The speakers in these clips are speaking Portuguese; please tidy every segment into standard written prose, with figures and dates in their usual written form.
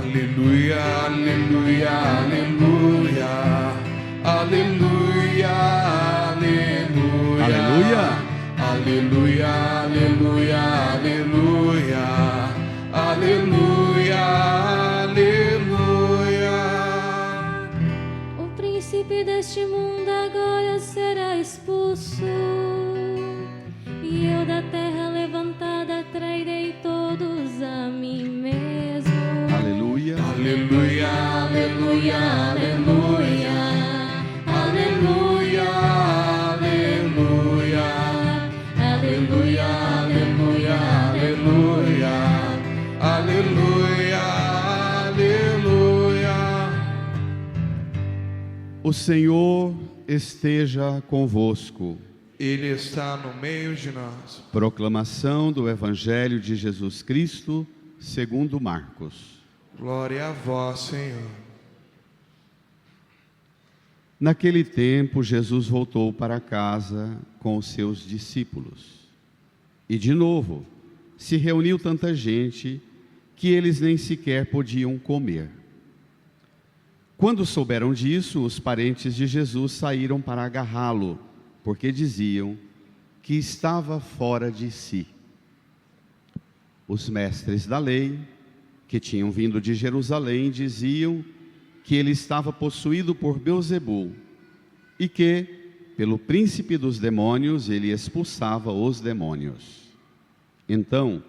Aleluia, aleluia, aleluia, aleluia, aleluia, aleluia, aleluia, aleluia, aleluia, aleluia. O príncipe deste mundo agora será expulso, e eu da terra levantada trairei todos a mim mesmo. Aleluia, aleluia, aleluia, aleluia, aleluia, aleluia, aleluia, aleluia, aleluia, aleluia, aleluia. O Senhor esteja convosco. Ele está no meio de nós. Proclamação do Evangelho de Jesus Cristo, segundo Marcos. Glória a vós, Senhor. Naquele tempo, Jesus voltou para casa com os seus discípulos. E de novo, se reuniu tanta gente que eles nem sequer podiam comer. Quando souberam disso, os parentes de Jesus saíram para agarrá-lo, porque diziam que estava fora de si. Os mestres da lei, que tinham vindo de Jerusalém, diziam que ele estava possuído por Beelzebul e que, pelo príncipe dos demônios, ele expulsava os demônios. Então,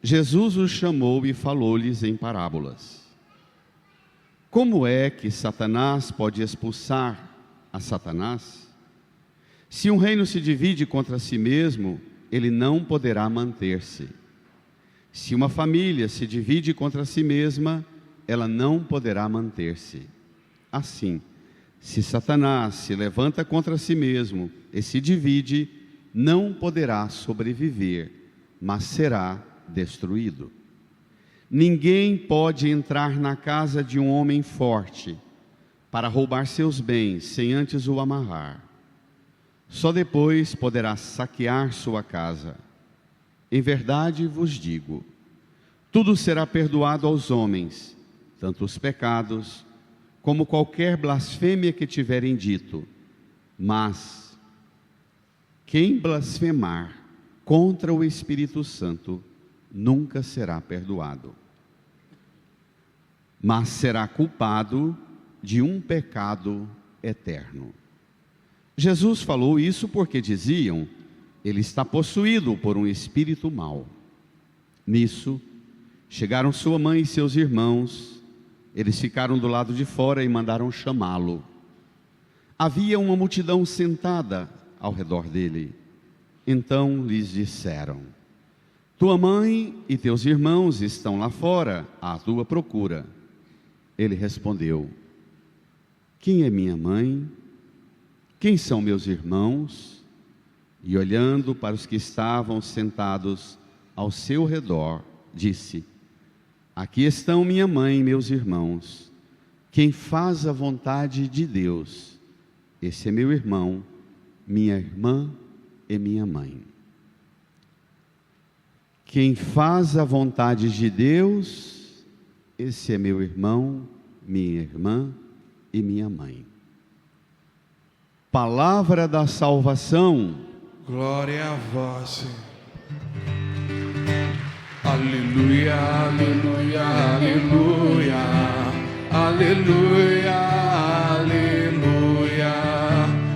Jesus os chamou e falou-lhes em parábolas. Como é que Satanás pode expulsar a Satanás? Se um reino se divide contra si mesmo, ele não poderá manter-se. Se uma família se divide contra si mesma, ela não poderá manter-se. Assim, se Satanás se levanta contra si mesmo e se divide, não poderá sobreviver, mas será destruído. Ninguém pode entrar na casa de um homem forte para roubar seus bens sem antes o amarrar. Só depois poderá saquear sua casa. Em verdade vos digo, tudo será perdoado aos homens, tanto os pecados, como qualquer blasfêmia que tiverem dito. Mas quem blasfemar contra o Espírito Santo nunca será perdoado, mas será culpado de um pecado eterno. Jesus falou isso porque diziam: ele está possuído por um espírito mau. Nisso, chegaram sua mãe e seus irmãos. Eles ficaram do lado de fora e mandaram chamá-lo. Havia uma multidão sentada ao redor dele. Então lhes disseram: tua mãe e teus irmãos estão lá fora à tua procura. Ele respondeu: quem é minha mãe? Quem são meus irmãos? E olhando para os que estavam sentados ao seu redor, disse: aqui estão minha mãe e meus irmãos. Quem faz a vontade de Deus, esse é meu irmão, minha irmã e minha mãe. Quem faz a vontade de Deus, esse é meu irmão, minha irmã e minha mãe. Palavra da salvação. Glória a vós, Senhor. Aleluia, aleluia, aleluia, aleluia, aleluia,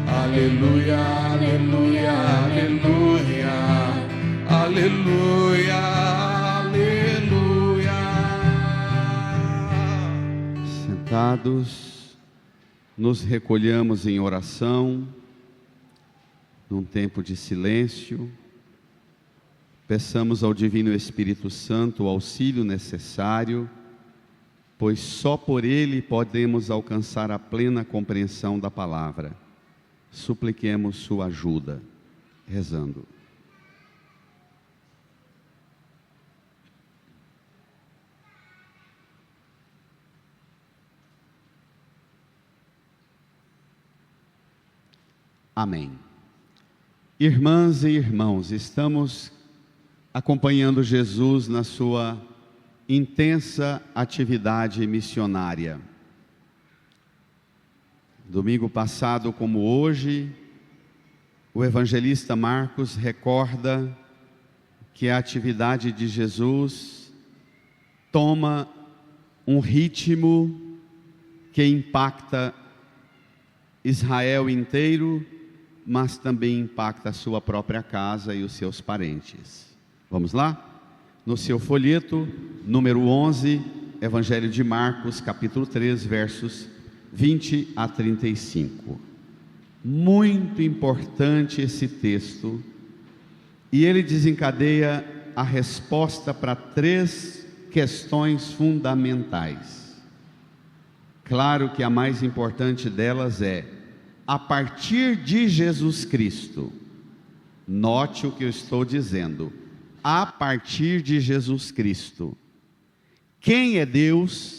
aleluia, aleluia, aleluia, aleluia, aleluia. Sentados, nos recolhamos em oração, num tempo de silêncio. Peçamos ao Divino Espírito Santo o auxílio necessário, pois só por ele podemos alcançar a plena compreensão da palavra. Supliquemos sua ajuda, rezando. Amém. Irmãs e irmãos, estamos acompanhando Jesus na sua intensa atividade missionária. Domingo passado, como hoje, o evangelista Marcos recorda que a atividade de Jesus toma um ritmo que impacta Israel inteiro, mas também impacta a sua própria casa e os seus parentes. Vamos lá? No seu folheto, número 11, Evangelho de Marcos, capítulo 3, versos 20 a 35. Muito importante esse texto, e ele desencadeia a resposta para 3 questões fundamentais. Claro que a mais importante delas é: a partir de Jesus Cristo, note o que eu estou dizendo, a partir de Jesus Cristo, quem é Deus?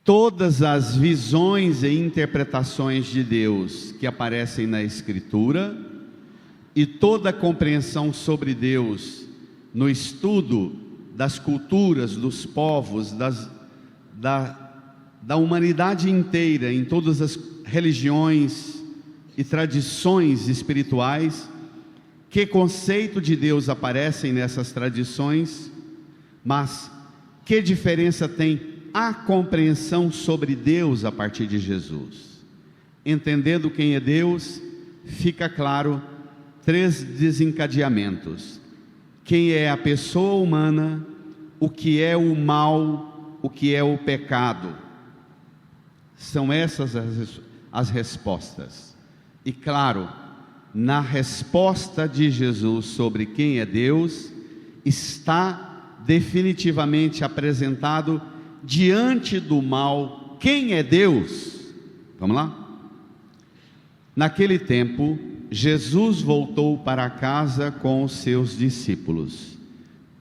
Todas as visões e interpretações de Deus que aparecem na Escritura, e toda a compreensão sobre Deus no estudo das culturas, dos povos, da humanidade inteira, em todas as religiões e tradições espirituais. Que conceito de Deus aparecem nessas tradições, mas que diferença tem a compreensão sobre Deus a partir de Jesus? Entendendo quem é Deus, fica claro 3 desencadeamentos: quem é a pessoa humana, o que é o mal, o que é o pecado. São essas as respostas. E claro, na resposta de Jesus sobre quem é Deus, está definitivamente apresentado diante do mal quem é Deus. Vamos lá? Naquele tempo, Jesus voltou para casa com os seus discípulos.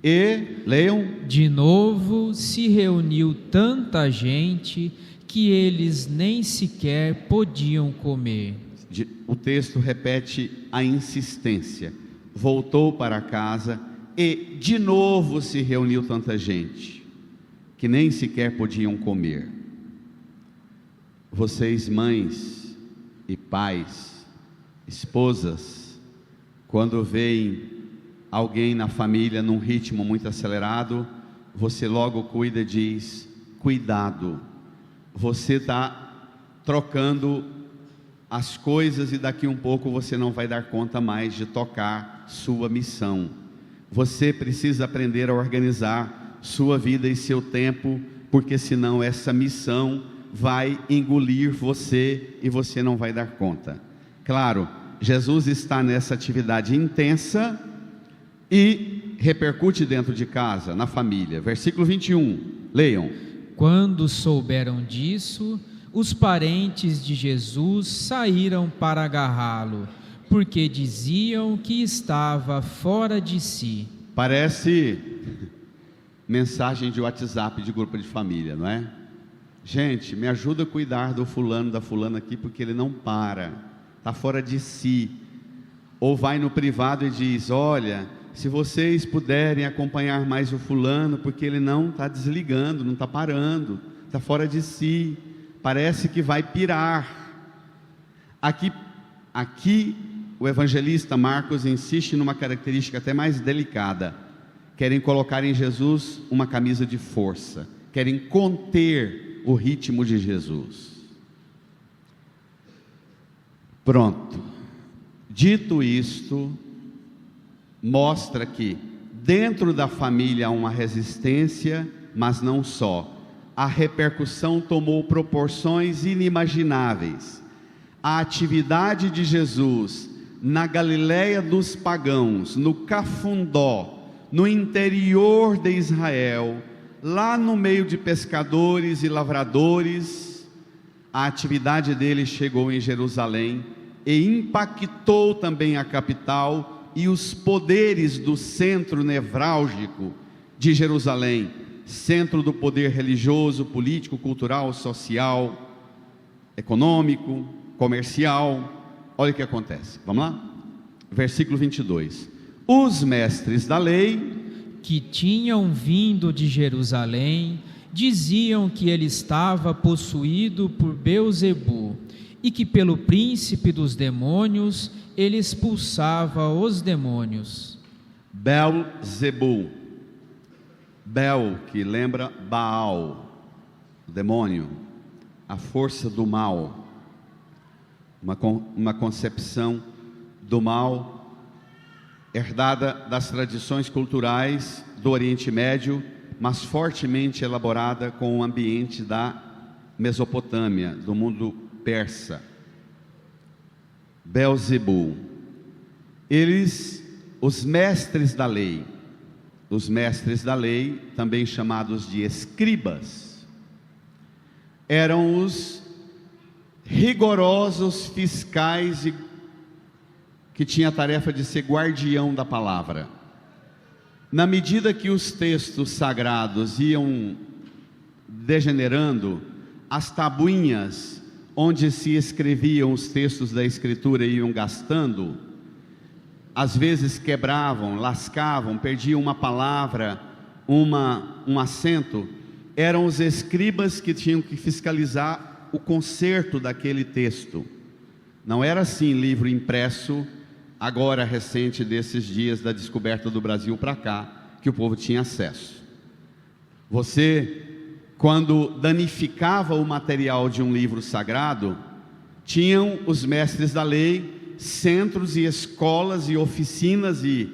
E, leiam, de novo se reuniu tanta gente que eles nem sequer podiam comer. O texto repete a insistência: voltou para casa e de novo se reuniu tanta gente que nem sequer podiam comer. Vocês, mães e pais, esposas, quando veem alguém na família num ritmo muito acelerado, você logo cuida e diz: cuidado, você está trocando as coisas e daqui um pouco você não vai dar conta mais de tocar sua missão. Você precisa aprender a organizar sua vida e seu tempo, porque senão essa missão vai engolir você e você não vai dar conta. Claro, Jesus está nessa atividade intensa e repercute dentro de casa, na família. Versículo 21, leiam. Quando souberam disso, os parentes de Jesus saíram para agarrá-lo, porque diziam que estava fora de si. Parece mensagem de WhatsApp de grupo de família, não é? Gente, me ajuda a cuidar do fulano, da fulana aqui, porque ele não para, está fora de si. Ou vai no privado e diz: olha, se vocês puderem acompanhar mais o fulano, porque ele não está desligando, não está parando, está fora de si, parece que vai pirar. Aqui o evangelista Marcos insiste numa característica até mais delicada: querem colocar em Jesus uma camisa de força, querem conter o ritmo de Jesus. Pronto, dito isto, mostra que dentro da família há uma resistência, mas não só. A repercussão tomou proporções inimagináveis. A atividade de Jesus na Galileia dos pagãos, no Cafundó, no interior de Israel, lá no meio de pescadores e lavradores, a atividade dele chegou em Jerusalém e impactou também a capital e os poderes do centro nevrálgico de Jerusalém, centro do poder religioso, político, cultural, social, econômico, comercial. Olha o que acontece, vamos lá? Versículo 22. Os mestres da lei, que tinham vindo de Jerusalém diziam que ele estava possuído por Beelzebu e que pelo príncipe dos demônios ele expulsava os demônios. Beelzebu. Bel, que lembra Baal, o demônio, a força do mal, uma concepção do mal herdada das tradições culturais do Oriente Médio, mas fortemente elaborada com o ambiente da Mesopotâmia, do mundo persa. Beelzebu. Eles, os mestres da lei, também chamados de escribas, eram os rigorosos fiscais que tinham a tarefa de ser guardião da palavra. Na medida que os textos sagrados iam degenerando, as tabuinhas onde se escreviam os textos da Escritura iam gastando, às vezes quebravam, lascavam, perdiam uma palavra, um acento. Eram os escribas que tinham que fiscalizar o conserto daquele texto. Não era assim livro impresso, agora recente, desses dias da descoberta do Brasil para cá, que o povo tinha acesso. Você, quando danificava o material de um livro sagrado, tinham os mestres da lei, centros e escolas e oficinas e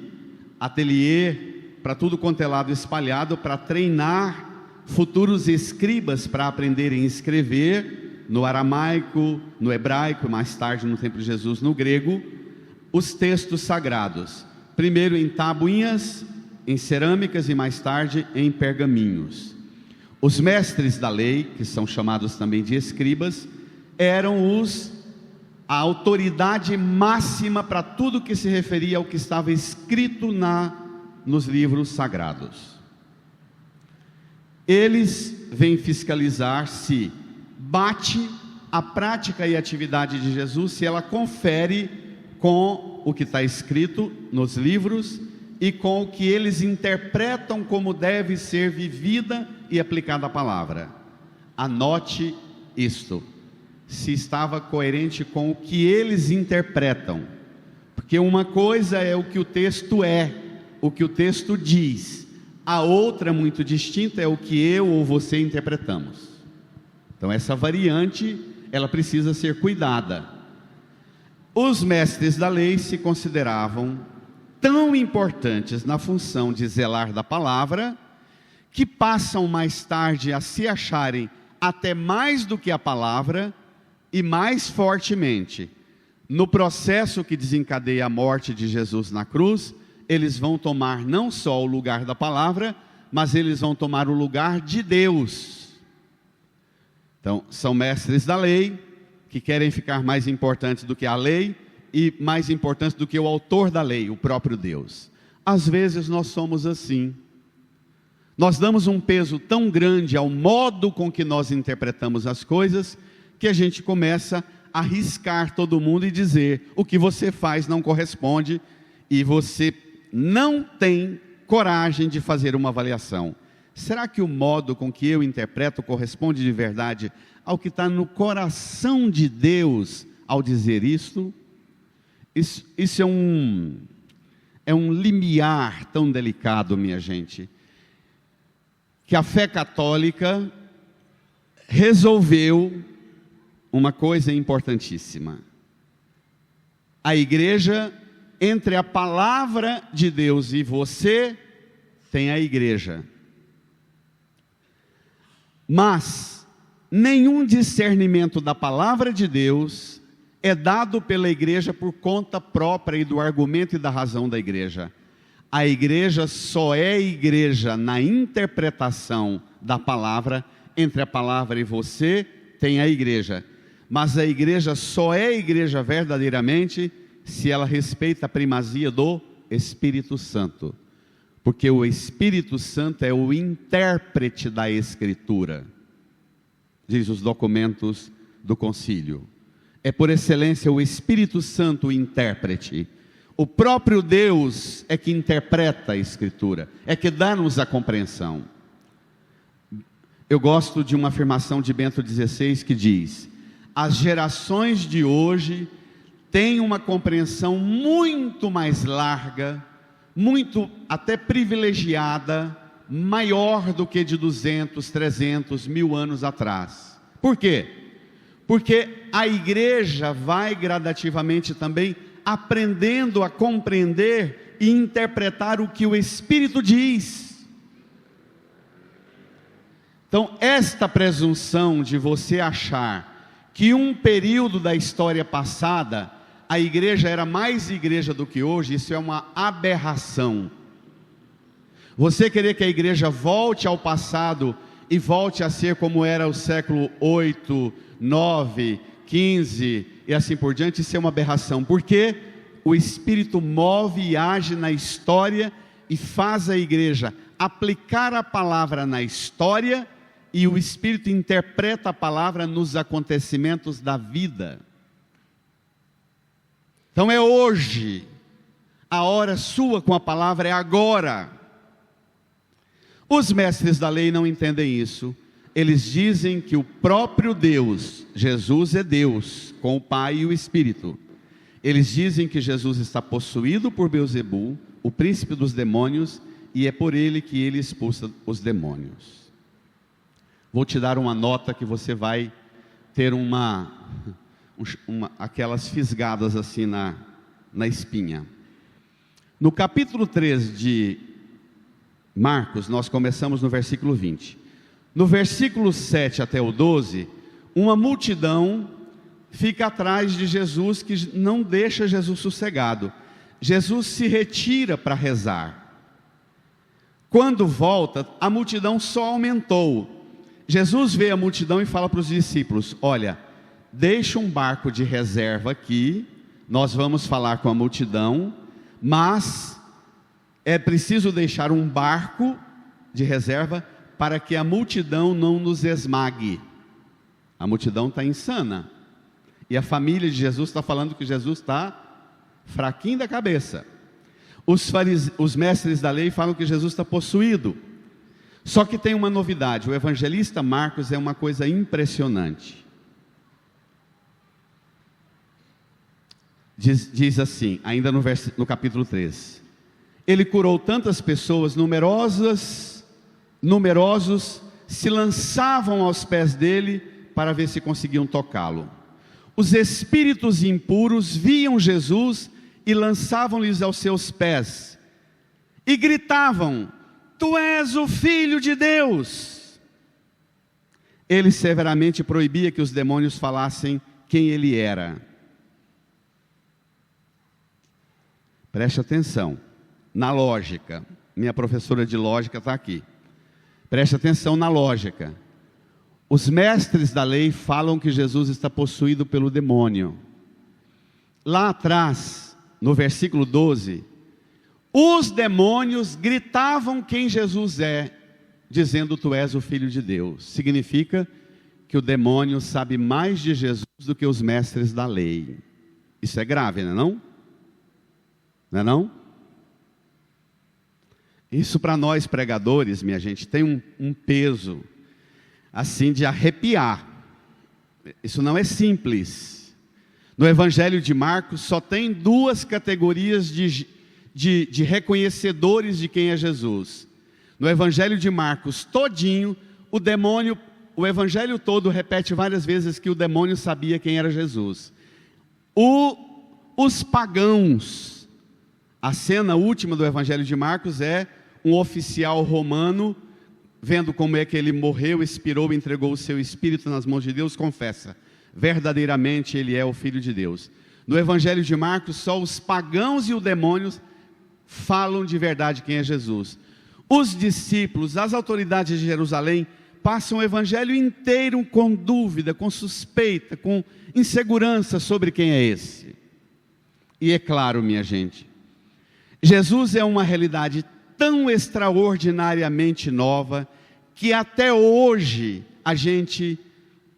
ateliê para tudo quanto é lado espalhado, para treinar futuros escribas para aprenderem a escrever no aramaico, no hebraico, mais tarde no tempo de Jesus no grego, os textos sagrados, primeiro em tabuinhas, em cerâmicas e mais tarde em pergaminhos. Os mestres da lei, que são chamados também de escribas, eram a autoridade máxima para tudo que se referia ao que estava escrito nos livros sagrados. Eles vêm fiscalizar se bate a prática e atividade de Jesus, se ela confere com o que está escrito nos livros e com o que eles interpretam como deve ser vivida e aplicada a palavra. Anote isto, se estava coerente com o que eles interpretam, porque uma coisa é o que o texto o que o texto diz, a outra muito distinta é o que eu ou você interpretamos. Então essa variante, ela precisa ser cuidada. Os mestres da lei se consideravam tão importantes na função de zelar da palavra, que passam mais tarde a se acharem até mais do que a palavra, e mais fortemente, no processo que desencadeia a morte de Jesus na cruz, eles vão tomar não só o lugar da palavra, mas eles vão tomar o lugar de Deus. Então, são mestres da lei, que querem ficar mais importantes do que a lei, e mais importantes do que o autor da lei, o próprio Deus. Às vezes nós somos assim. Nós damos um peso tão grande ao modo com que nós interpretamos as coisas, que a gente começa a riscar todo mundo e dizer: o que você faz não corresponde, e você não tem coragem de fazer uma avaliação. Será que o modo com que eu interpreto corresponde de verdade ao que está no coração de Deus ao dizer isto? Isso é um limiar tão delicado, minha gente, que a fé católica resolveu uma coisa importantíssima. A igreja, entre a palavra de Deus e você, tem a igreja. Mas nenhum discernimento da palavra de Deus é dado pela igreja por conta própria e do argumento e da razão da igreja. A igreja só é igreja na interpretação da palavra. Entre a palavra e você tem a igreja, mas a igreja só é igreja verdadeiramente se ela respeita a primazia do Espírito Santo, porque o Espírito Santo é o intérprete da Escritura, diz os documentos do concílio. É por excelência o Espírito Santo o intérprete. O próprio Deus é que interpreta a Escritura, é que dá-nos a compreensão. Eu gosto de uma afirmação de Bento XVI que diz: as gerações de hoje têm uma compreensão muito mais larga, muito até privilegiada, maior do que de 200, 300, 1000 anos atrás. Por quê? Porque a igreja vai gradativamente também aprendendo a compreender e interpretar o que o Espírito diz. Então, esta presunção de você achar que um período da história passada a igreja era mais igreja do que hoje, isso é uma aberração. Você querer que a igreja volte ao passado e volte a ser como era o século 8, 9, 15 e assim por diante, isso é uma aberração, porque o Espírito move e age na história e faz a igreja aplicar a palavra na história, e o Espírito interpreta a palavra nos acontecimentos da vida. Então é hoje, a hora sua com a palavra é agora. Os mestres da lei não entendem isso. Eles dizem que o próprio Deus, Jesus é Deus, com o Pai e o Espírito. Eles dizem que Jesus está possuído por Beelzebul, o príncipe dos demônios, e é por ele que ele expulsa os demônios. Vou te dar uma nota que você vai ter aquelas fisgadas assim na espinha. No capítulo 3 de Marcos, nós começamos no versículo 20. No versículo 7 até o 12, uma multidão fica atrás de Jesus, que não deixa Jesus sossegado. Jesus se retira para rezar. Quando volta, a multidão só aumentou. Jesus vê a multidão e fala para os discípulos: olha, deixa um barco de reserva aqui, nós vamos falar com a multidão, mas é preciso deixar um barco de reserva para que a multidão não nos esmague. A multidão está insana, e a família de Jesus está falando que Jesus está fraquinho da cabeça. Os mestres da lei falam que Jesus está possuído. Só que tem uma novidade: o evangelista Marcos é uma coisa impressionante. Diz assim, ainda no capítulo 3: ele curou tantas pessoas, numerosos se lançavam aos pés dele para ver se conseguiam tocá-lo. Os espíritos impuros viam Jesus e lançavam-lhes aos seus pés e gritavam: tu és o Filho de Deus. Ele severamente proibia que os demônios falassem quem ele era. Preste atenção na lógica. Minha professora de lógica está aqui. Preste atenção na lógica. Os mestres da lei falam que Jesus está possuído pelo demônio. Lá atrás, no versículo 12, os demônios gritavam quem Jesus é, dizendo: tu és o Filho de Deus. Significa que o demônio sabe mais de Jesus do que os mestres da lei. Isso é grave, não é não? Não é não? Isso para nós pregadores, minha gente, tem um peso assim de arrepiar. Isso não é simples. No Evangelho de Marcos só tem duas categorias de reconhecedores de quem é Jesus. No Evangelho de Marcos todinho, o Evangelho todo repete várias vezes que o demônio sabia quem era Jesus. Os pagãos, a cena última do Evangelho de Marcos é um oficial romano, vendo como é que ele morreu, expirou, entregou o seu espírito nas mãos de Deus, confessa: verdadeiramente ele é o Filho de Deus. No Evangelho de Marcos, só os pagãos e os demônios falam de verdade quem é Jesus. Os discípulos, as autoridades de Jerusalém, passam o Evangelho inteiro com dúvida, com suspeita, com insegurança sobre quem é esse. E é claro, minha gente, Jesus é uma realidade tão extraordinariamente nova, que até hoje a gente,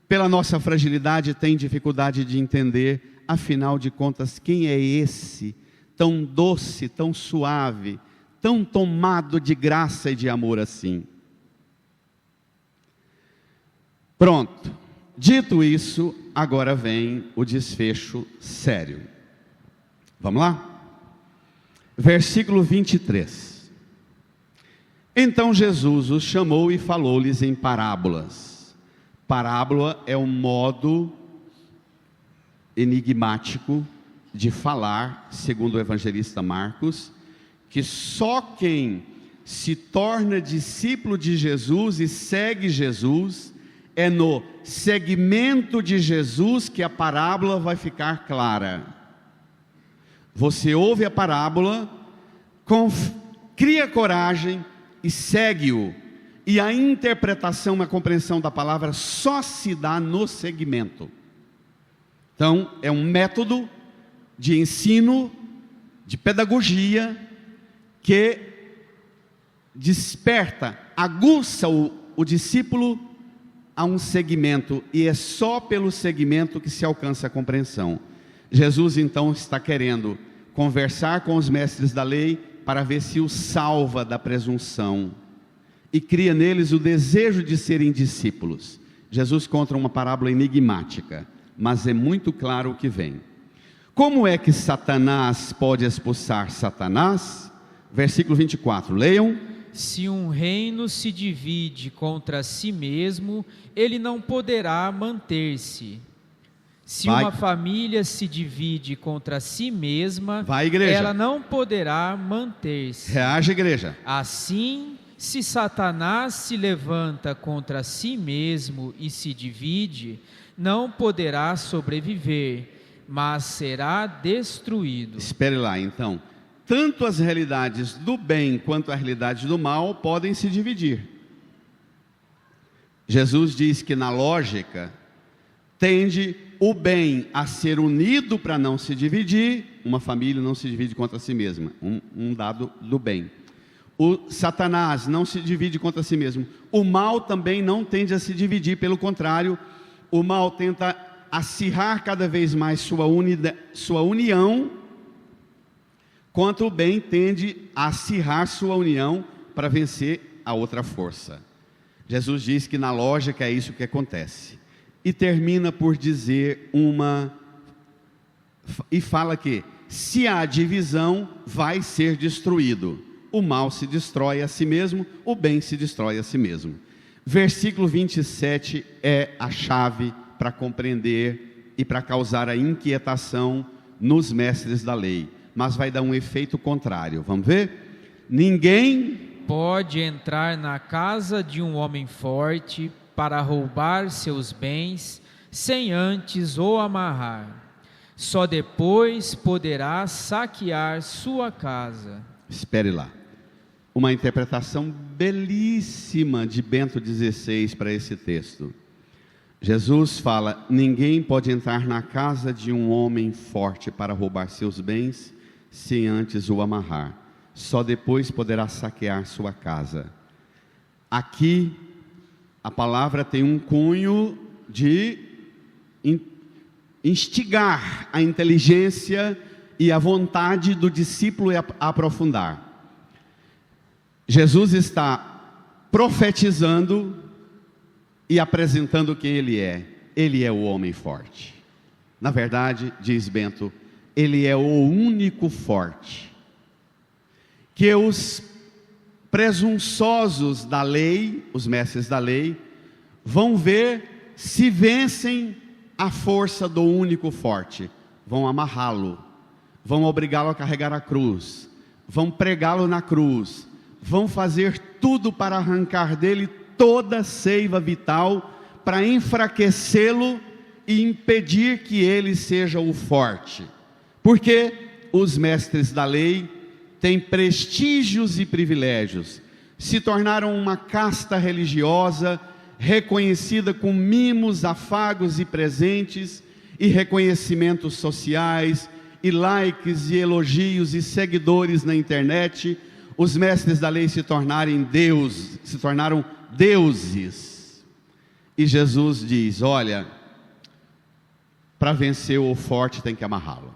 pela nossa fragilidade, tem dificuldade de entender, afinal de contas, quem é esse tão doce, tão suave, tão tomado de graça e de amor assim. Pronto, dito isso, agora vem o desfecho sério. Vamos lá? Versículo 23. Então Jesus os chamou e falou-lhes em parábolas. Parábola é um modo enigmático de falar, segundo o evangelista Marcos, que só quem se torna discípulo de Jesus e segue Jesus, é no segmento de Jesus que a parábola vai ficar clara. Você ouve a parábola, cria coragem e segue-o. E a interpretação, a compreensão da palavra só se dá no segmento. Então, é um método de ensino, de pedagogia, que desperta, aguça o discípulo a um segmento, e é só pelo segmento que se alcança a compreensão. Jesus então está querendo conversar com os mestres da lei para ver se os salva da presunção e cria neles o desejo de serem discípulos. Jesus conta uma parábola enigmática, mas é muito claro o que vem. Como é que Satanás pode expulsar Satanás? Versículo 24, leiam. Se um reino se divide contra si mesmo, ele não poderá manter-se. Se uma família se divide contra si mesma, ela não poderá manter-se. Reage, igreja. Assim, se Satanás se levanta contra si mesmo e se divide, não poderá sobreviver, mas será destruído. Espere lá, então. Tanto as realidades do bem quanto a realidade do mal podem se dividir. Jesus diz que na lógica tende o bem a ser unido para não se dividir. Uma família não se divide contra si mesma, um dado do bem. O Satanás não se divide contra si mesmo. O mal também não tende a se dividir, pelo contrário, o mal tenta acirrar cada vez mais sua união, quanto o bem tende a acirrar sua união para vencer a outra força. Jesus diz que na lógica é isso que acontece. E termina por dizer e fala que se há divisão, vai ser destruído. O mal se destrói a si mesmo, o bem se destrói a si mesmo. Versículo 27 é a chave para compreender e para causar a inquietação nos mestres da lei. Mas vai dar um efeito contrário. Vamos ver? Ninguém pode entrar na casa de um homem forte para roubar seus bens, sem antes o amarrar. Só depois poderá saquear sua casa. Espere lá. Uma interpretação belíssima de Bento XVI para esse texto. Jesus fala: ninguém pode entrar na casa de um homem forte para roubar seus bens, sem antes o amarrar. Só depois poderá saquear sua casa. Aqui, a palavra tem um cunho de instigar a inteligência e a vontade do discípulo a aprofundar. Jesus está profetizando e apresentando quem ele é. Ele é o homem forte. Na verdade, diz Bento, ele é o único forte. Que os presunçosos da lei, os mestres da lei, vão ver se vencem a força do único forte. Vão amarrá-lo, vão obrigá-lo a carregar a cruz, vão pregá-lo na cruz, vão fazer tudo para arrancar dele toda a seiva vital, para enfraquecê-lo e impedir que ele seja o forte. Porque os mestres da lei têm prestígios e privilégios, se tornaram uma casta religiosa, reconhecida com mimos, afagos e presentes, e reconhecimentos sociais, e likes, e elogios, e seguidores na internet. Os mestres da lei se tornaram deuses. E Jesus diz: olha, para vencer o forte tem que amarrá-lo.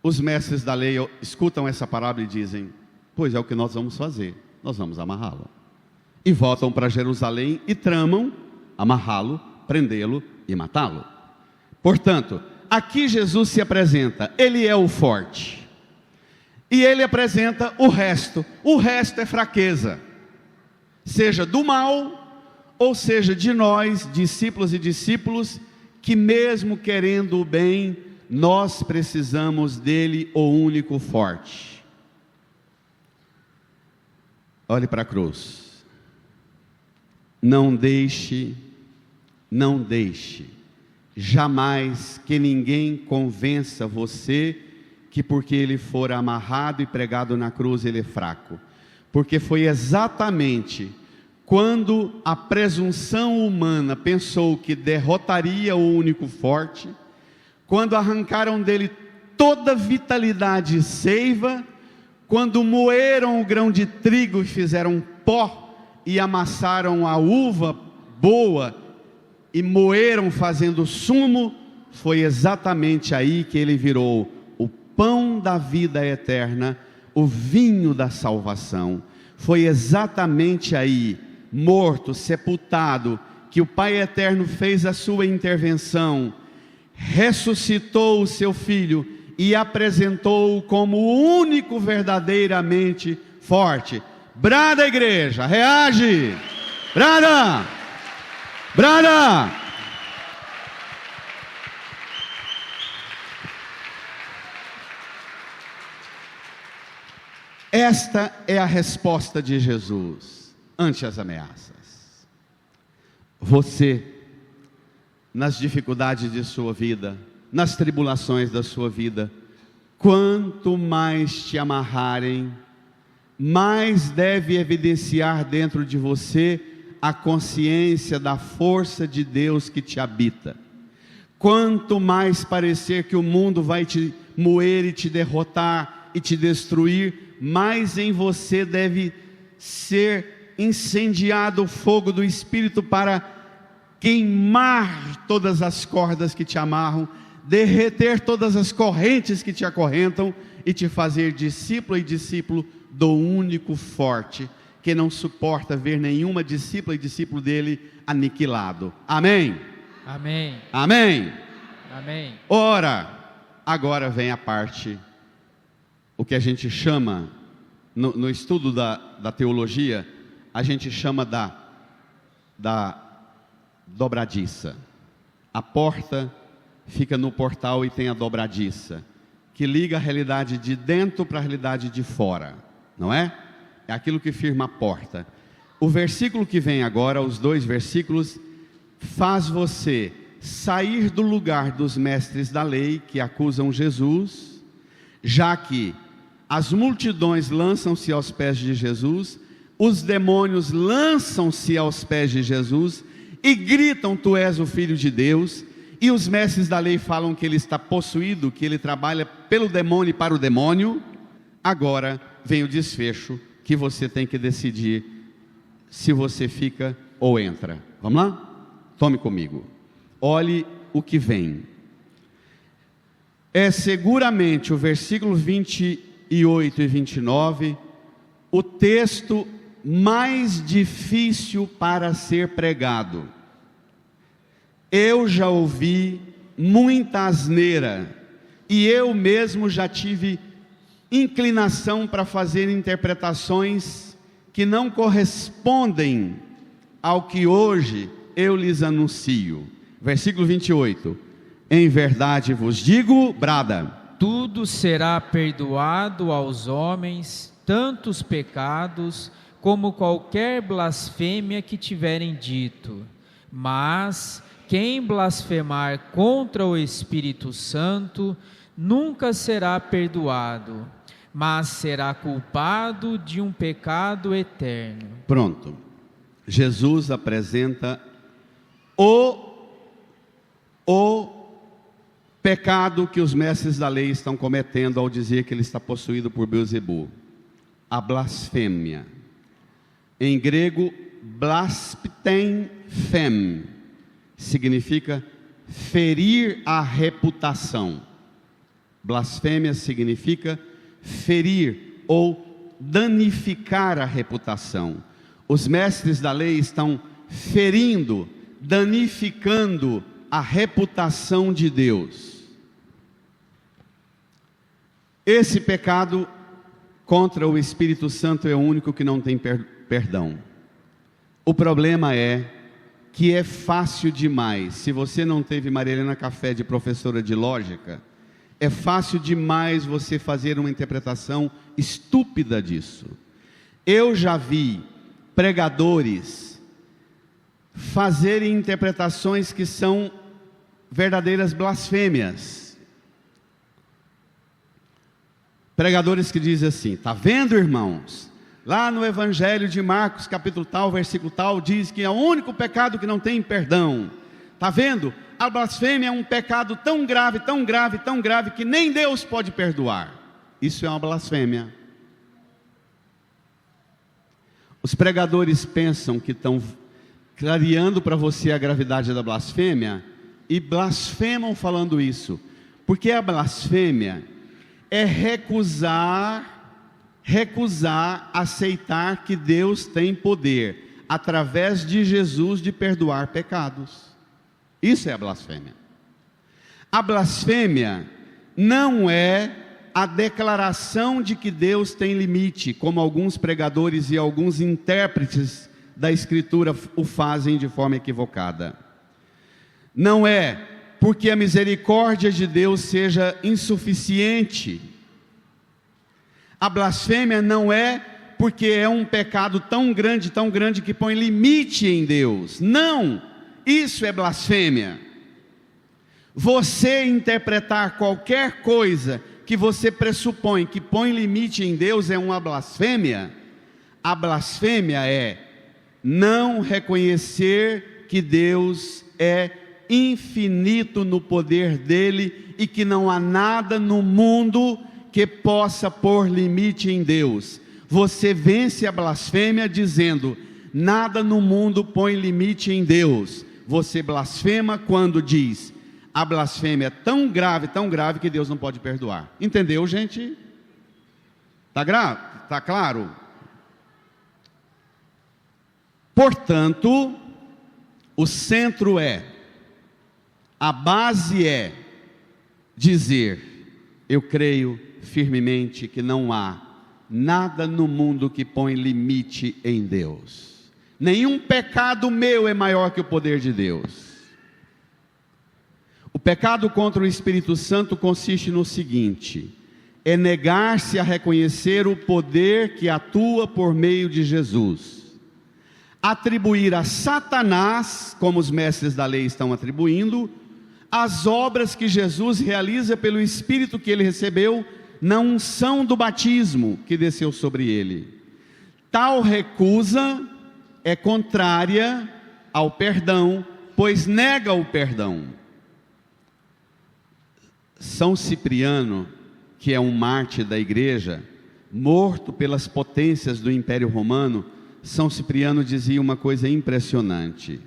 Os mestres da lei escutam essa parábola e dizem: pois é o que nós vamos fazer, nós vamos amarrá-lo. E voltam para Jerusalém e tramam amarrá-lo, prendê-lo e matá-lo. Portanto, aqui Jesus se apresenta, ele é o forte. E ele apresenta o resto é fraqueza. Seja do mal, ou seja de nós, discípulos e discípulos, que mesmo querendo o bem, nós precisamos dele, o único forte. Olhe para a cruz. Não deixe jamais que ninguém convença você que porque ele for amarrado e pregado na cruz ele é fraco. Porque foi exatamente quando a presunção humana pensou que derrotaria o único forte, quando arrancaram dele toda a vitalidade e seiva, quando moeram o grão de trigo e fizeram pó, e amassaram a uva boa, e moeram fazendo sumo, foi exatamente aí que ele virou o pão da vida eterna, o vinho da salvação. Foi exatamente aí, morto, sepultado, que o Pai Eterno fez a sua intervenção, ressuscitou o seu Filho e apresentou-o como o único verdadeiramente forte. Brada, igreja, reage! Brada! Brada! Esta é a resposta de Jesus ante as ameaças. Você, nas dificuldades de sua vida, nas tribulações da sua vida, quanto mais te amarrarem, mais deve evidenciar dentro de você a consciência da força de Deus que te habita. Quanto mais parecer que o mundo vai te moer e te derrotar e te destruir, mais em você deve ser incendiado o fogo do Espírito para queimar todas as cordas que te amarram, derreter todas as correntes que te acorrentam e te fazer discípulo e discípulo do único forte, que não suporta ver nenhuma discípula e discípulo dele aniquilado. Amém? Amém. Amém? Amém. Ora, agora vem a parte, o que a gente chama, no estudo da teologia, a gente chama da dobradiça. A porta fica no portal e tem a dobradiça, que liga a realidade de dentro para a realidade de fora. Não é? É aquilo que firma a porta. O versículo que vem agora, os 2 versículos, faz você sair do lugar dos mestres da lei que acusam Jesus, já que as multidões lançam-se aos pés de Jesus, os demônios lançam-se aos pés de Jesus e gritam: tu és o Filho de Deus. E os mestres da lei falam que ele está possuído, que ele trabalha pelo demônio e para o demônio. Agora vem o desfecho, que você tem que decidir se você fica ou entra. Vamos lá? Tome comigo. Olhe o que vem. É seguramente o versículo 28 e 29, o texto mais difícil para ser pregado. Eu já ouvi muita asneira, e eu mesmo já tive inclinação para fazer interpretações que não correspondem ao que hoje eu lhes anuncio. Versículo 28. Em verdade vos digo, brada, tudo será perdoado aos homens, tanto os pecados como qualquer blasfêmia que tiverem dito. Mas quem blasfemar contra o Espírito Santo nunca será perdoado, mas será culpado de um pecado eterno. Pronto. Jesus apresenta o pecado que os mestres da lei estão cometendo ao dizer que ele está possuído por Beelzebul. A blasfêmia. Em grego, blasphém significa ferir a reputação. Blasfêmia significa ferir ou danificar a reputação. Os mestres da lei estão ferindo, danificando a reputação de Deus. Esse pecado contra o Espírito Santo é o único que não tem perdão. O problema é que é fácil demais. Se você não teve Maria Helena Café de professora de lógica, é fácil demais você fazer uma interpretação estúpida disso. Eu já vi pregadores fazerem interpretações que são verdadeiras blasfêmias. Pregadores que dizem assim: está vendo, irmãos? Lá no Evangelho de Marcos, capítulo tal, versículo tal, diz que é o único pecado que não tem perdão. Está vendo? A blasfêmia é um pecado tão grave, tão grave, tão grave, que nem Deus pode perdoar. Isso é uma blasfêmia. Os pregadores pensam que estão clareando para você a gravidade da blasfêmia e blasfemam falando isso, porque a blasfêmia é recusar aceitar que Deus tem poder, através de Jesus, de perdoar pecados. Isso é a blasfêmia. A blasfêmia não é a declaração de que Deus tem limite, como alguns pregadores e alguns intérpretes da Escritura o fazem de forma equivocada. Não é porque a misericórdia de Deus seja insuficiente. A blasfêmia não é porque é um pecado tão grande que põe limite em Deus. Não, isso é blasfêmia. Você interpretar qualquer coisa que você pressupõe que põe limite em Deus é uma blasfêmia. A blasfêmia é não reconhecer que Deus é infinito no poder dele e que não há nada no mundo que possa pôr limite em Deus. Você vence a blasfêmia dizendo: nada no mundo põe limite em Deus. Você blasfema quando diz: a blasfêmia é tão grave que Deus não pode perdoar. Entendeu, gente? Tá claro? Portanto, o centro a base é dizer: eu creio firmemente que não há nada no mundo que põe limite em Deus. Nenhum pecado meu é maior que o poder de Deus. O pecado contra o Espírito Santo consiste no seguinte: é negar-se a reconhecer o poder que atua por meio de Jesus, atribuir a Satanás, como os mestres da lei estão atribuindo, as obras que Jesus realiza pelo Espírito que ele recebeu na unção do batismo que desceu sobre ele. Tal recusa é contrária ao perdão, pois nega o perdão. São Cipriano, que é um mártir da igreja, morto pelas potências do Império Romano, São Cipriano dizia uma coisa impressionante: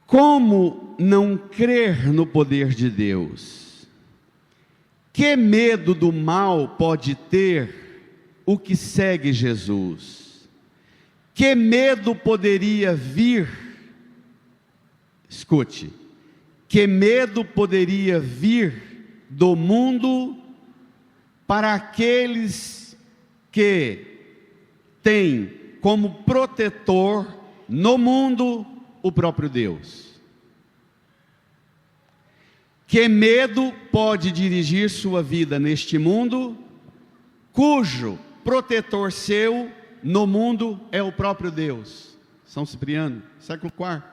como não crer no poder de Deus? Que medo do mal pode ter o que segue Jesus? Que medo poderia vir? Escute, que medo poderia vir do mundo para aqueles que têm como protetor no mundo o próprio Deus? Que medo pode dirigir sua vida neste mundo, cujo protetor seu no mundo é o próprio Deus? São Cipriano, século IV.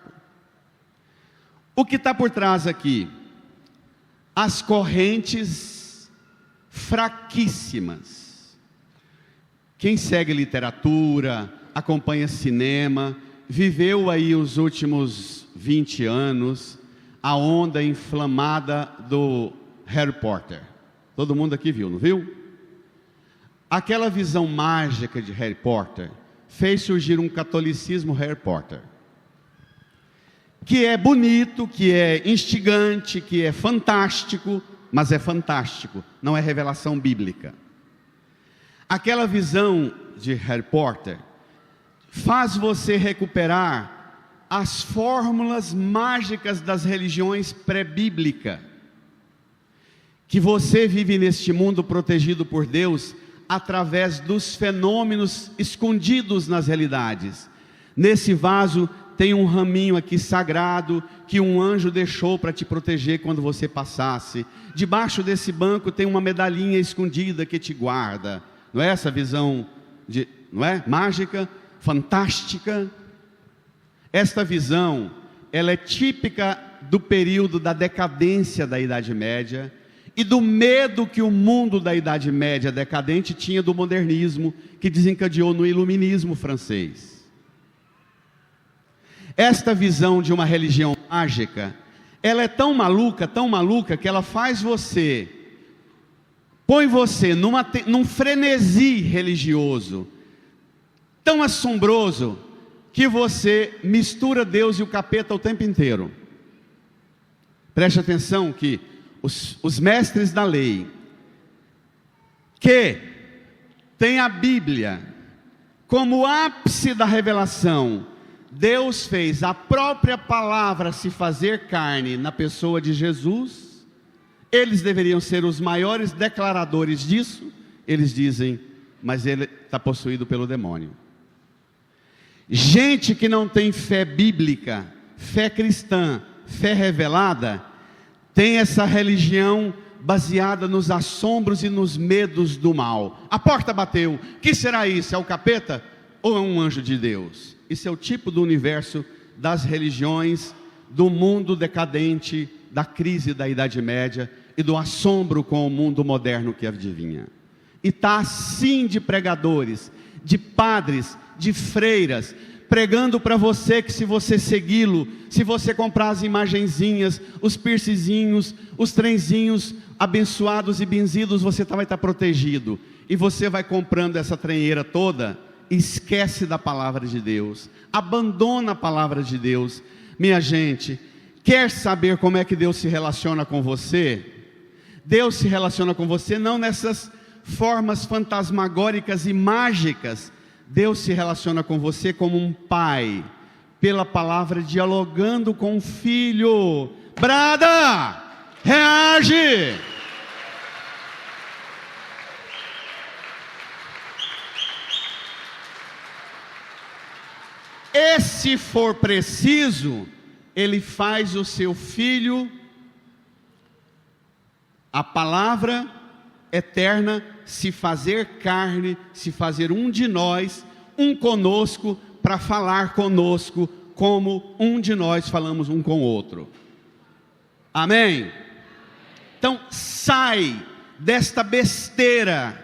O que está por trás aqui? As correntes fraquíssimas. Quem segue literatura, acompanha cinema, viveu aí os últimos 20 anos a onda inflamada do Harry Potter. Todo mundo aqui viu, não viu? Aquela visão mágica de Harry Potter fez surgir um catolicismo Harry Potter, que é bonito, que é instigante, que é fantástico, mas é fantástico, não é revelação bíblica. Aquela visão de Harry Potter faz você recuperar as fórmulas mágicas das religiões pré-bíblicas, que você vive neste mundo protegido por Deus através dos fenômenos escondidos nas realidades. Nesse vaso tem um raminho aqui sagrado que um anjo deixou para te proteger quando você passasse. Debaixo desse banco tem uma medalhinha escondida que te guarda. Não é essa visão não é? Mágica, fantástica? Esta visão, ela é típica do período da decadência da Idade Média e do medo que o mundo da Idade Média decadente tinha do modernismo, que desencadeou no iluminismo francês. Esta visão de uma religião mágica, ela é tão maluca, que ela faz põe você num frenesi religioso, tão assombroso, que você mistura Deus e o capeta o tempo inteiro. Preste atenção que os mestres da lei, que tem a Bíblia como ápice da revelação, Deus fez a própria palavra se fazer carne na pessoa de Jesus. Eles deveriam ser os maiores declaradores disso. Eles dizem, mas ele está possuído pelo demônio. Gente que não tem fé bíblica, fé cristã, fé revelada, tem essa religião baseada nos assombros e nos medos do mal. A porta bateu, que será isso? É o capeta ou é um anjo de Deus? Isso é o tipo do universo das religiões, do mundo decadente, da crise da Idade Média e do assombro com o mundo moderno que adivinha. E está assim de pregadores, de padres, de freiras, pregando para você que se você segui-lo, se você comprar as imagenzinhas, os piercingzinhos, os trenzinhos abençoados e benzidos, você vai estar protegido. E você vai comprando essa trenheira toda, esquece da palavra de Deus, abandona a palavra de Deus. Minha gente, quer saber como é que Deus se relaciona com você? Deus se relaciona com você não nessas formas fantasmagóricas e mágicas. Deus se relaciona com você como um pai, pela palavra, dialogando com o filho. Brada! Reage! E se for preciso, ele faz o seu filho, a palavra eterna, se fazer carne, se fazer um de nós, um conosco, para falar conosco, como um de nós falamos um com o outro. Amém? Então sai desta besteira,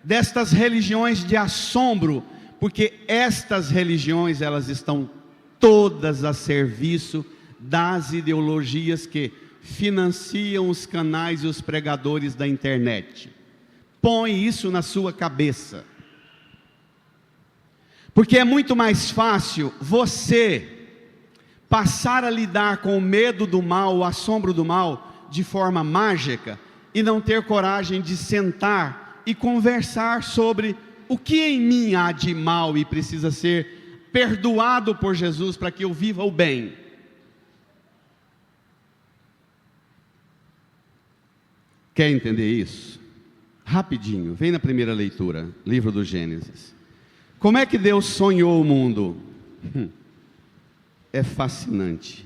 destas religiões de assombro, porque estas religiões, elas estão todas a serviço das ideologias que financiam os canais e os pregadores da internet. Põe isso na sua cabeça, porque é muito mais fácil você passar a lidar com o medo do mal, o assombro do mal, de forma mágica, e não ter coragem de sentar e conversar sobre o que em mim há de mal e precisa ser perdoado por Jesus para que eu viva o bem. Quer entender isso? Rapidinho, vem na primeira leitura, livro do Gênesis. Como é que Deus sonhou o mundo? É fascinante.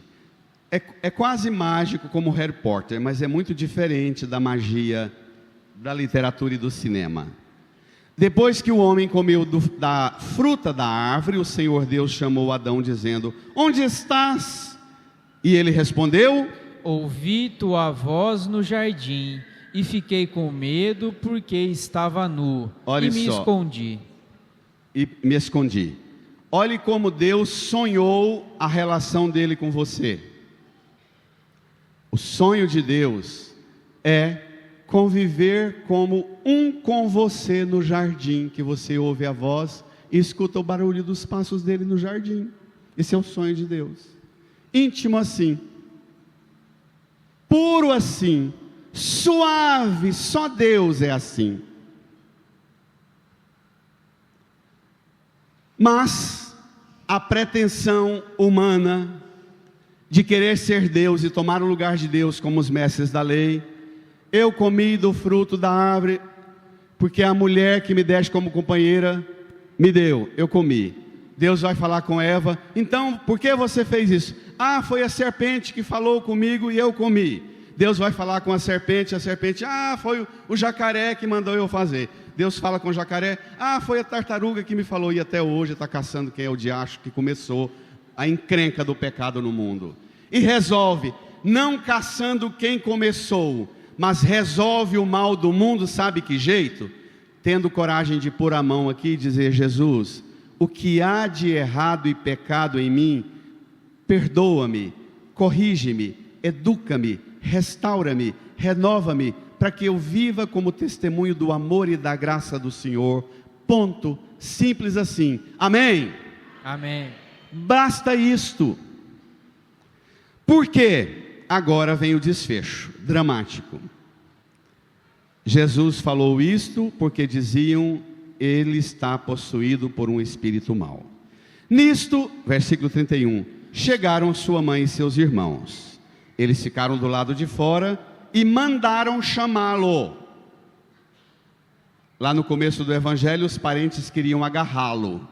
É quase mágico como Harry Potter, mas é muito diferente da magia da literatura e do cinema. Depois que o homem comeu da fruta da árvore, o Senhor Deus chamou Adão dizendo: onde estás? E ele respondeu: ouvi tua voz no jardim e fiquei com medo porque estava nu. Olha e me só. escondi. E me escondi. Olhe como Deus sonhou a relação dele com você. O sonho de Deus é conviver como um com você no jardim, que você ouve a voz e escuta o barulho dos passos dele no jardim. Esse é o sonho de Deus. Íntimo assim, puro assim, suave, só Deus é assim. Mas a pretensão humana de querer ser Deus e tomar o lugar de Deus como os mestres da lei, eu comi do fruto da árvore, porque a mulher que me deste como companheira me deu, eu comi. Deus vai falar com Eva, então por que você fez isso? Ah, foi a serpente que falou comigo e eu comi. Deus vai falar com a serpente, ah, foi o jacaré que mandou eu fazer. Deus fala com o jacaré, ah, foi a tartaruga que me falou, e até hoje está caçando quem é o diacho que começou a encrenca do pecado no mundo. E resolve, não caçando quem começou, mas resolve o mal do mundo, sabe que jeito? Tendo coragem de pôr a mão aqui e dizer, Jesus, o que há de errado e pecado em mim, perdoa-me, corrige-me, educa-me, restaura-me, renova-me, para que eu viva como testemunho do amor e da graça do Senhor. Ponto. Simples assim. Amém? Amém. Basta isto. Por quê? Agora vem o desfecho dramático. Jesus falou isto porque diziam, ele está possuído por um espírito mau. Nisto, versículo 31, chegaram sua mãe e seus irmãos. Eles ficaram do lado de fora e mandaram chamá-lo. Lá no começo do evangelho, os parentes queriam agarrá-lo.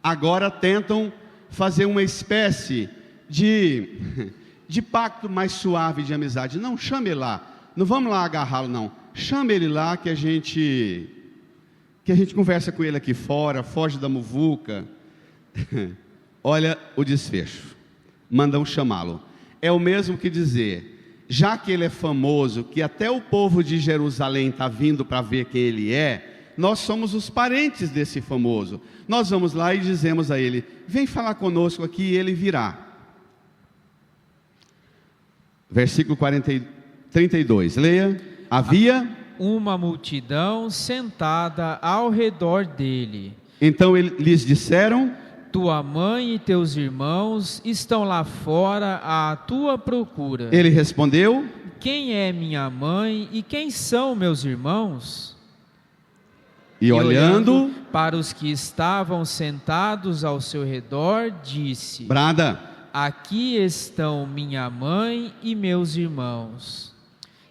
Agora tentam fazer uma espécie de pacto mais suave de amizade. Não, chame ele lá. Não vamos lá agarrá-lo, não. Chame ele lá que a gente conversa com ele aqui fora, foge da muvuca. Olha o desfecho. Mandam chamá-lo. É o mesmo que dizer, já que ele é famoso, que até o povo de Jerusalém está vindo para ver quem ele é, nós somos os parentes desse famoso. Nós vamos lá e dizemos a ele, vem falar conosco aqui e ele virá. Versículo 32, leia. Havia uma multidão sentada ao redor dele. Então lhes disseram, tua mãe e teus irmãos estão lá fora à tua procura. Ele respondeu, quem é minha mãe e quem são meus irmãos? E olhando para os que estavam sentados ao seu redor, disse, brada, aqui estão minha mãe e meus irmãos.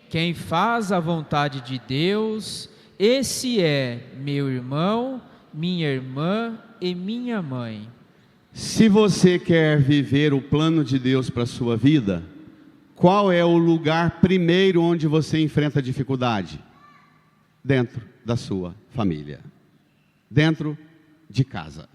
Quem faz a vontade de Deus, esse é meu irmão, minha irmã e minha mãe. Se você quer viver o plano de Deus para a sua vida, qual é o lugar primeiro onde você enfrenta dificuldade? Dentro da sua família, dentro de casa.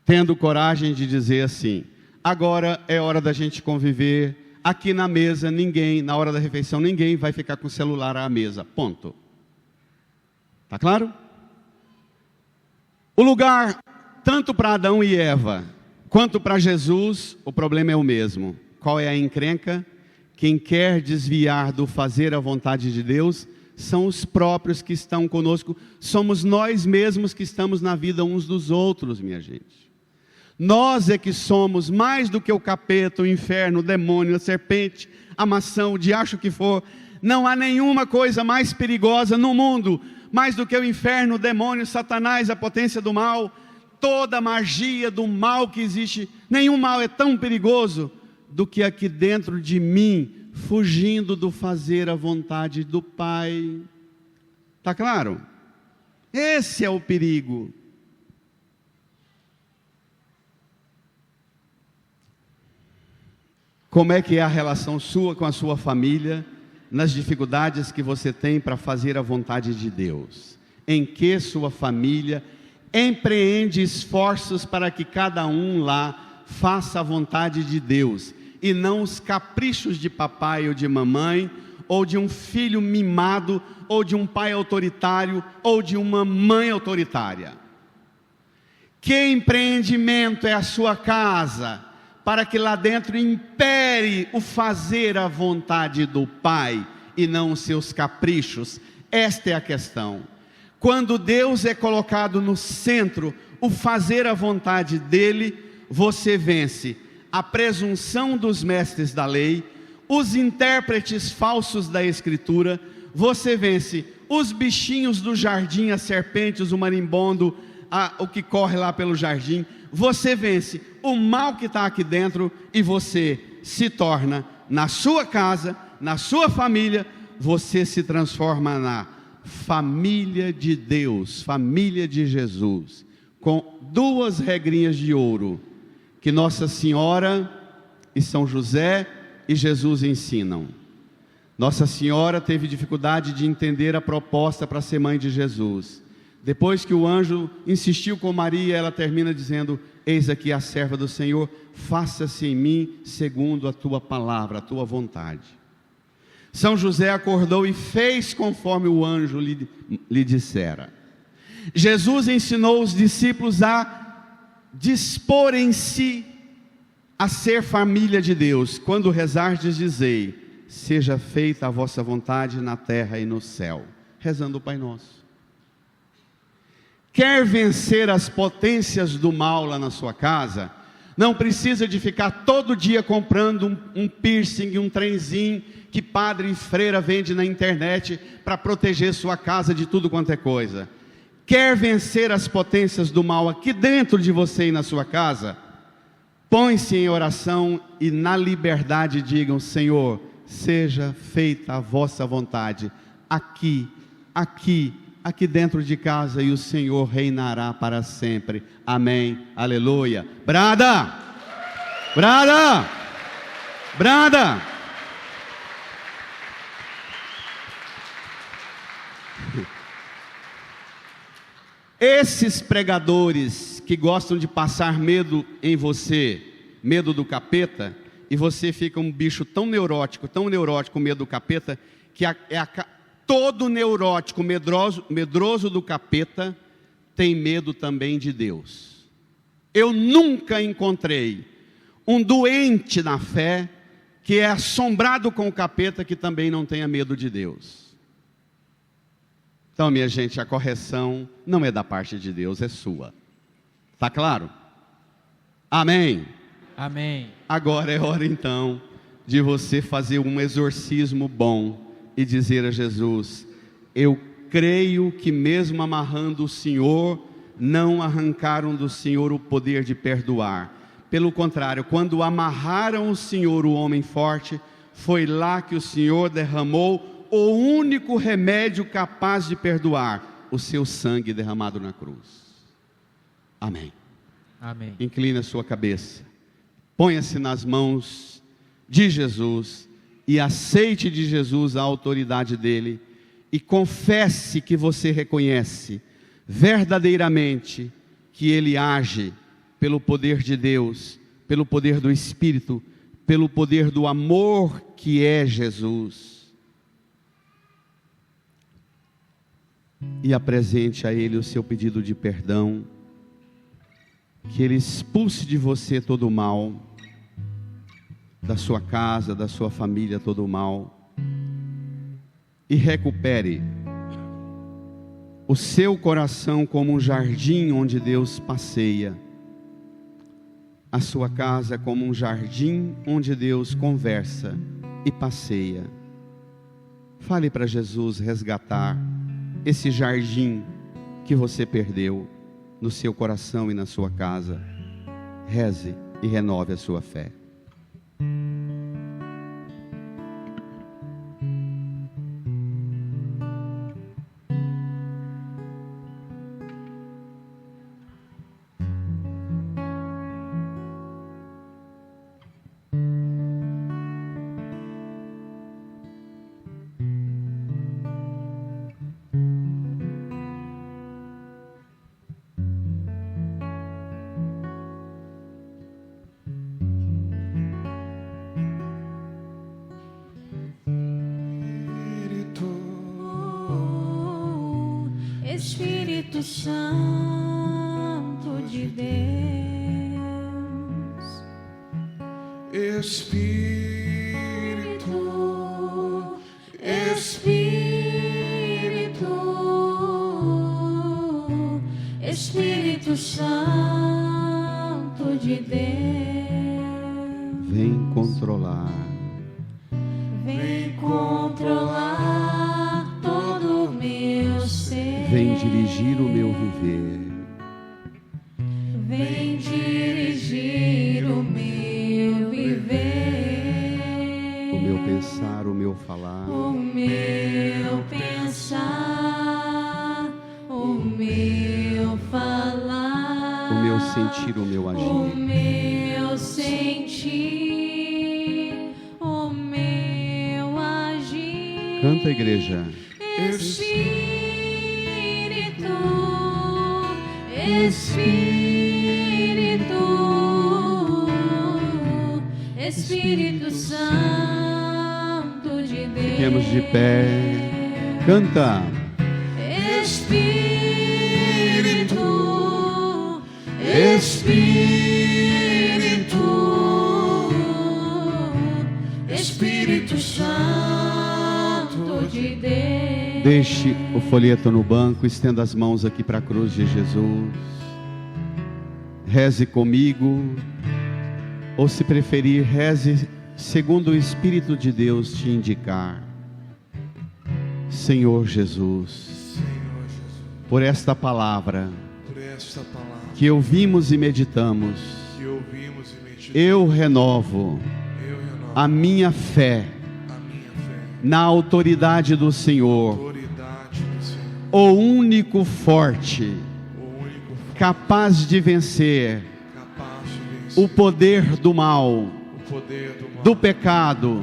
Tendo coragem de dizer assim, agora é hora da gente conviver, aqui na mesa ninguém, na hora da refeição ninguém vai ficar com o celular à mesa, ponto. Tá claro? O lugar, tanto para Adão e Eva, quanto para Jesus, o problema é o mesmo. Qual é a encrenca? Quem quer desviar do fazer a vontade de Deus, são os próprios que estão conosco, somos nós mesmos que estamos na vida uns dos outros, minha gente. Nós é que somos mais do que o capeta, o inferno, o demônio, a serpente, a maçã, o diacho que for. Não há nenhuma coisa mais perigosa no mundo, mais do que o inferno, o demônio, Satanás, a potência do mal, toda a magia do mal que existe. Nenhum mal é tão perigoso do que aqui dentro de mim, fugindo do fazer a vontade do Pai. Está claro? Esse é o perigo. Como é que é a relação sua com a sua família, nas dificuldades que você tem para fazer a vontade de Deus? Em que sua família empreende esforços para que cada um lá faça a vontade de Deus, e não os caprichos de papai ou de mamãe, ou de um filho mimado, ou de um pai autoritário, ou de uma mãe autoritária? Que empreendimento é a sua casa, para que lá dentro impere o fazer a vontade do Pai, e não os seus caprichos? Esta é a questão. Quando Deus é colocado no centro, o fazer a vontade dEle, você vence a presunção dos mestres da lei, os intérpretes falsos da Escritura, você vence os bichinhos do jardim, as serpentes, o marimbondo, o que corre lá pelo jardim. Você vence o mal que está aqui dentro e você se torna, na sua casa, na sua família, você se transforma na família de Deus, família de Jesus, com duas regrinhas de ouro que Nossa Senhora e São José e Jesus ensinam. Nossa Senhora teve dificuldade de entender a proposta para ser mãe de Jesus. Depois que o anjo insistiu com Maria, ela termina dizendo: eis aqui a serva do Senhor, faça-se em mim segundo a tua palavra, a tua vontade. São José acordou e fez conforme o anjo lhe dissera. Jesus ensinou os discípulos a disporem-se a ser família de Deus. Quando rezardes, dizei: seja feita a vossa vontade na terra e no céu. Rezando o Pai Nosso. Quer vencer as potências do mal lá na sua casa? Não precisa de ficar todo dia comprando um piercing, um trenzinho que padre e freira vende na internet para proteger sua casa de tudo quanto é coisa. Quer vencer as potências do mal aqui dentro de você e na sua casa? Põe-se em oração e na liberdade digam: Senhor, seja feita a vossa vontade aqui dentro de casa, e o Senhor reinará para sempre. Amém, aleluia. Brada, brada, brada. Esses pregadores que gostam de passar medo em você, medo do capeta, e você fica um bicho tão neurótico, com medo do capeta, que todo neurótico, medroso do capeta, tem medo também de Deus. Eu nunca encontrei um doente na fé que é assombrado com o capeta que também não tenha medo de Deus. Então, minha gente, a correção não é da parte de Deus, é sua. Está claro? Amém? Amém. Agora é hora então de você fazer um exorcismo bom e dizer a Jesus: eu creio que mesmo amarrando o Senhor, não arrancaram do Senhor o poder de perdoar. Pelo contrário, quando amarraram o Senhor, o homem forte, foi lá que o Senhor derramou o único remédio capaz de perdoar: o seu sangue derramado na cruz. Amém. Amém. Incline a sua cabeça, ponha-se nas mãos de Jesus e aceite de Jesus a autoridade dele, e confesse que você reconhece verdadeiramente que ele age pelo poder de Deus, pelo poder do Espírito, pelo poder do amor que é Jesus. E apresente a ele o seu pedido de perdão, que ele expulse de você todo o mal, da sua casa, da sua família, todo o mal, e recupere o seu coração como um jardim onde Deus passeia, a sua casa como um jardim onde Deus conversa e passeia. Fale para Jesus resgatar esse jardim que você perdeu no seu coração e na sua casa. Reze e renove a sua fé. Espírito Santo de Deus, Espírito, Espírito Santo de Deus, Vem controlar. dirigir o meu viver. Vem dirigir o meu viver, O meu pensar, o meu falar, o meu pensar, o meu falar, o meu sentir, o meu o agir. meu sentir, o meu agir. Canta, igreja. Espírito, Espírito, Espírito Santo de Deus. Fiquemos de pé. Canta. Espírito, Espírito, Espírito Santo de Deus. Deixe o folheto no banco, estenda as mãos aqui para a cruz de Jesus. Reze comigo, ou se preferir, reze segundo o Espírito de Deus te indicar. Senhor Jesus, Senhor Jesus, por esta palavra por esta palavra que ouvimos e meditamos, que ouvimos e meditamos, eu renovo eu renovo a minha fé a minha fé, na autoridade do Senhor, autoridade do Senhor, o único forte, o único capaz de vencer capaz de vencer o poder do mal, o poder do mal, do pecado,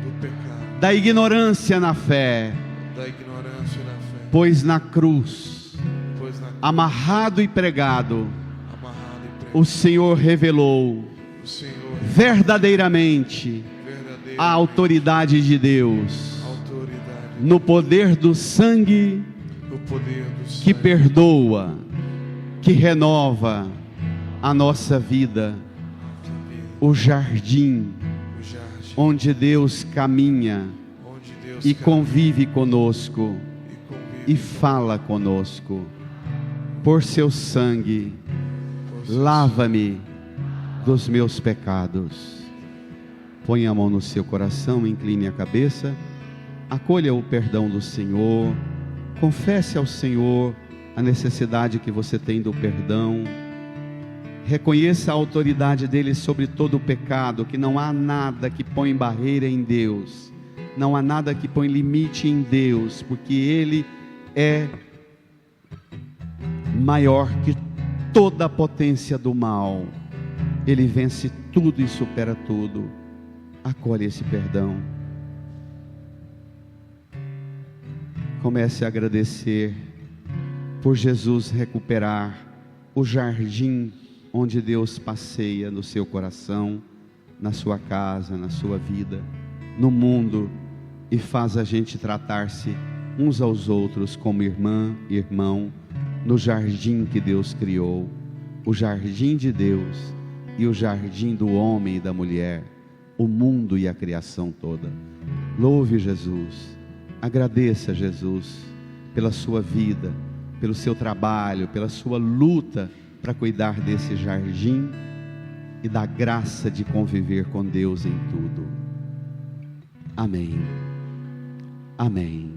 do pecado, da ignorância na fé, da ignorância e da fé, pois na cruz, pois na amarrado e pregado, amarrado e o preso, Senhor revelou o Senhor verdadeiramente verdadeiro, a autoridade de Deus, autoridade, no poder do sangue o poder do que sangue, perdoa, que renova a nossa vida, nossa vida, o jardim o jardim, onde Deus caminha onde Deus e caminha convive conosco e convive e fala conosco. Por seu sangue, por seu lava-me dos meus pecados. Põe a mão no seu coração, incline a cabeça, acolha o perdão do Senhor, confesse ao Senhor a necessidade que você tem do perdão, reconheça a autoridade dele sobre todo o pecado, que não há nada que põe barreira em Deus, não há nada que põe limite em Deus, porque ele é maior que toda a potência do mal. Ele vence tudo e supera tudo. Acolhe esse perdão. Comece a agradecer por Jesus recuperar o jardim onde Deus passeia no seu coração, na sua casa, na sua vida, no mundo, e faz a gente tratar-se uns aos outros como irmã e irmão, no jardim que Deus criou, o jardim de Deus e o jardim do homem e da mulher, o mundo e a criação toda. Louve Jesus, agradeça Jesus pela sua vida, pelo seu trabalho, pela sua luta para cuidar desse jardim e da graça de conviver com Deus em tudo. Amém. Amém.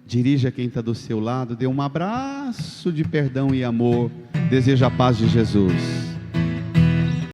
Dirija quem está do seu lado, dê um abraço de perdão e amor, deseja a paz de Jesus.